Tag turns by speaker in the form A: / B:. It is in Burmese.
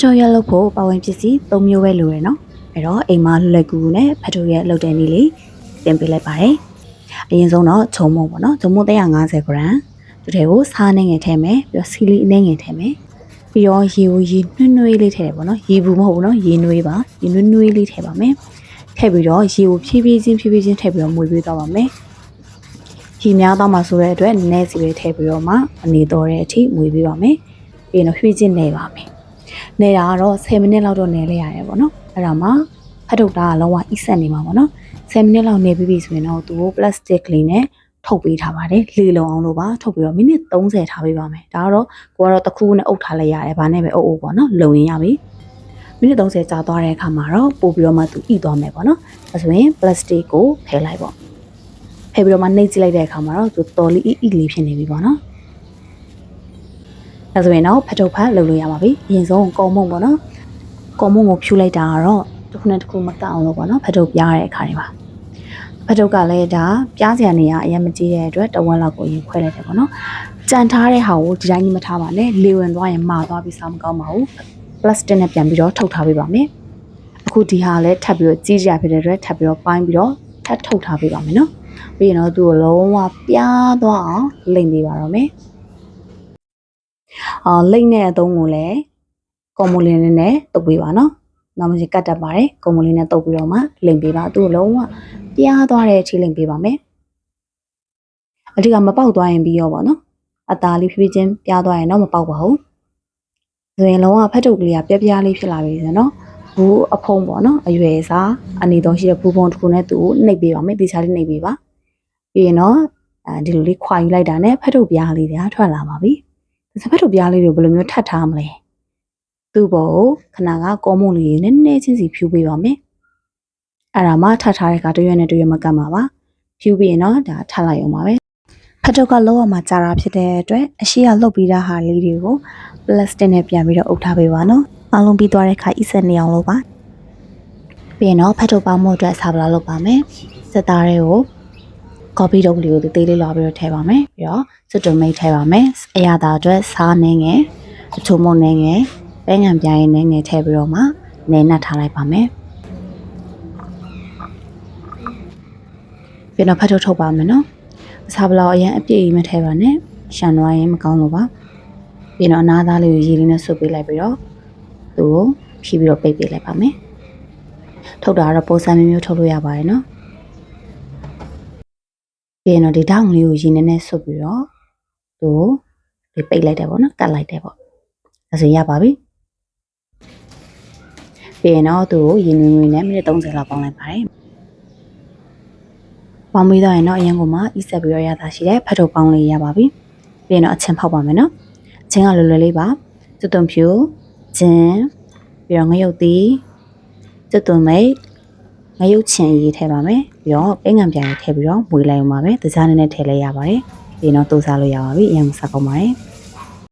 A: ထုတ်ရလို့ဖို့ပါဝင်ပစ္စည်း၃မျိုးပဲလိုရယ်နော်အဲ့တော့အိမ်မှာလွယ်ကူနဲ့ဖတ်ထုတ်ရလောက်တဲ့နည်းလေးတင်ပေးလိုက်ပါတယ်အရင်ဆုံးတော့ဂျုံမုံပေါ့နော်ဂျုံမုံ150 gram သူထဲကိုစားနေငယ်ထည့်မယ်ပြီးတော့စီလီအနှဲငယ်ထည့်မယ်ပြီးတော့ရေကိုရေနှွှနှွှလေးထည့်တယ်ပေါ့နော်ရေဘူးမဟုတ်ဘူးနော်ရေနွေးပါရေနွှနှွေးလေးထည့်ပါမယ်ထည့်ပြီးတော့ရေကိုဖြည်းဖြည်းချင်းထည့်ပြီးတော့မွေပေးသွားပါမယ်ရေများတော့မှဆိုတဲ့အတွက်နည်းနည်းစီပဲထည့်ပြီးတော့မှအနေတော်တဲ့အထိမွေပေးပါမယ်ပြီးတော့ရွှေ့ချင်းနေပါမယ်နေတာကတော့10မိနစ်လောက်တော့နေလိုက်ရတယ်ပေါ့နော်အဲ့ဒါမှဖတ်ထုတ်တာကလုံးဝအီးဆက်နေမှာပေါ့နော်10မိနစ်လောက်နေပြီးဆိုရင်တော့သူကိုပလတ်စတစ်ကလေးနဲ့ထုတ်ပေးထားပါတယ်လေလုံအောင်လို့ပါထုတ်ပြီးတော့မိနစ်30ထားပေးပါမယ်ဒါကတော့ကိုကတော့တစ်ခုနဲ့အုပ်ထားလိုက်ရတယ်ဗာနဲ့ပဲအုပ်ပေါ့နော်လုံရင်ရပြီမိနစ်30ကြာသွားတဲ့အခါမှာတော့ပို့ပြီးတော့မှသူဣသွားမယ်ပေါ့နော်အဲဆိုရင်ပလတ်စတစ်ကိုဖယ်လိုက်ပေါ့ဖယ်ပြီးတော့မှနှိပ်ကြည့်လိုက်တဲ့အခါမှာတော့သူတော်လေးဣလေးဖြစ်နေပြီပေါ့နော်အဲဆိုရင်တော့ဖတ်ထုတ်ဖတ်လုပ်လို့ရပါပြီအရင်ဆုံးကော်မုံပေါ့နော်ကော်မုံကိုဖြူလိုက်တာကတော့တစ်ခုနဲ့တစ်ခုမကအောင်လို့ပေါ့နော်ဖတ်ထုတ်ပြားတဲ့အခါတွေပါဖတ်ထုတ်ကလည်းဒါပြားစရာနေရအရင်မကြည့်တဲ့အတွက်တဝက်လောက်ကိုရင်ခွဲလိုက်တယ်ပေါ့နော်ကြံထားတဲ့ဟာကိုဒီတိုင်းကြီးမထားပါနဲ့လေဝင်သွားရင်မာသွားပြီးစားမကောင်းပါဘူးပလတ်စတစ်နဲ့ပြန်ပြီးတော့ထုတ်ထားပေးပါမယ်အခုဒီဟာလည်းထပ်ပြီးတော့ကြီးကြဖြစ်တဲ့အတွက်ထပ်ပြီးတော့ပိုင်းပြီးတော့ထပ်ထုတ်ထားပေးပါမယ်နော်ပြီးရင်တော့သူ့ကိုလုံးဝပြားသွားအောင်လိမ့်ပေးပါတော့မယ်လိမ့်တဲ့အသုံးကိုလည်းကွန်မိုလင်းနဲ့တုပ်ပေးပါနော်နောက်မှကတ်တက်ပါတယ်ကွန်မိုလင်းနဲ့တုပ်ပြီးတော့မှလိမ့်ပေးပါသူ့ကိုလုံးဝပြားသွားတဲ့အထိလိမ့်ပေးပါမယ်အဓိကမပေါက်သွားရင်ပြီးရောပေါ့နော်အသားလေးဖြည်းဖြည်းချင်းပြားသွားရင်တော့မပေါက်ပါဘူးဆိုရင်လုံးဝဖတ်ထုတ်ကလေးကပြပြလေးဖြစ်လာပြီဆိုတော့ဘူးအဖုံးပေါ့နော်အရွယ်စားအနေတော်ရှိတဲ့ဘူးပုံတစ်ခုနဲ့သူ့ကိုနှိပ်ပေးပါမယ်ဒီစားလေးနှိပ်ပေးပါပြီးရင်တော့ဒီလိုလေးခွာယူလိုက်တာနဲ့ဖတ်ထုတ်ပြားလေးတွေထွက်လာပါပြီဒီဖတ်ထုတ်ပြားလေးတွေဘယ်လိုမျိုးထပ်ထားမလဲသူ့ဘောကိုခဏကကောမုံလေးနည်းနည်းချင်းစီဖြူပေးပါမယ်အဲ့ဒါမှထပ်ထားတဲ့ကတရွက်နဲ့တရွက်မကတ်မှာပါဖြူပြီးရင်တော့ဒါထပ်လိုက်အောင်ပါပဲဖတ်ထုတ်ကလောကမှာကြာတာဖြစ်တဲ့အတွက်အရှိကလှုပ်ပြီးသားဟာလေးတွေကိုပလတ်စတစ်နဲ့ပြန်ပြီးတော့အုပ်ထားပေးပါနော်အားလုံးပြီးသွားတဲ့ခါအီးဆက်နေအောင်လုပ်ပါပြီးရင်တော့ဖတ်ထုတ်ပေါင်းမှုအတွက်ဆာပလာလုပ်ပါမယ်စက်သားတွေကိုကော်ဖီတုပ်လေးကိုသေးလေးလွှာပြီးတော့ထည့်ပါမယ်ပြီးတော့စွတ်တုံမိတ်ထည့်ပါမယ်အရသာအတွက်စားနေငယ်အချိုမုံနေငယ်ပဲငံပြားရင်နေငယ်ထည့်ပြီးတော့မှနေနှက်ထားလိုက်ပါမယ်ပြီးတော့ဖတ်ထုတ်ထုတ်ပါမယ်နော်ဆာပလာအရင်အပြည့်ကြီးမထည့်ပါနဲ့ရှန်သွားရင်မကောင်းလို့ပါပြီးတော့အနားသားလေးကိုရေလေးနဲ့ဆွတ်ပေးလိုက်ပြီးတော့သူ့ကိုဖြီးပြီးတော့ပိတ်ပေးလိုက်ပါမယ်ထုတ်တာကတော့ပုံစံမျိုးထုတ်လို့ရပါတယ်နော်ပြီးရင်တော့ဒီတောင်းလေးကိုရေနဲ့ဆွတ်ပြီးတော့သူ့ကိုပိတ်လိုက်တယ်ပေါ့နော်ကတ်လိုက်တယ်ပေါ့ဒါဆိုရပါပြီပြီးရင်တော့သူ့ကိုရေနွေးနွေးနဲ့မိနစ်30လောက်ပေါင်းလိုက်ပါတယ်ပေါင်းပြီးတော့ရင်တော့အရင်ကမှအီးဆက်ပြီးတော့ရတာရှိတယ်ဖတ်ထုတ်ပေါင်းလေးရပါပြီပြီးရင်တော့အချင်းဖောက်ပါမယ်နော်အချင်းကလွယ်လွယ်လေးပါကျွတ်သွန်ဖြူဂျင်းပြီးတော့ငရုတ်သီးကျွတ်သွန်မိတ်ငရုတ်ချင်ရေးထည့်ပါမယ်ပြီးတော့ပဲငံပြားရေးထည့်ပြီးတော့မွေးလိုက်အောင်ပါပဲတခြားနည်းနည်းထည့်လိုက်ရပါတယ်ပြီးရင်တော့တိုးစားလို့ရပါပြီအရင်ကစားကောင်းပါတယ်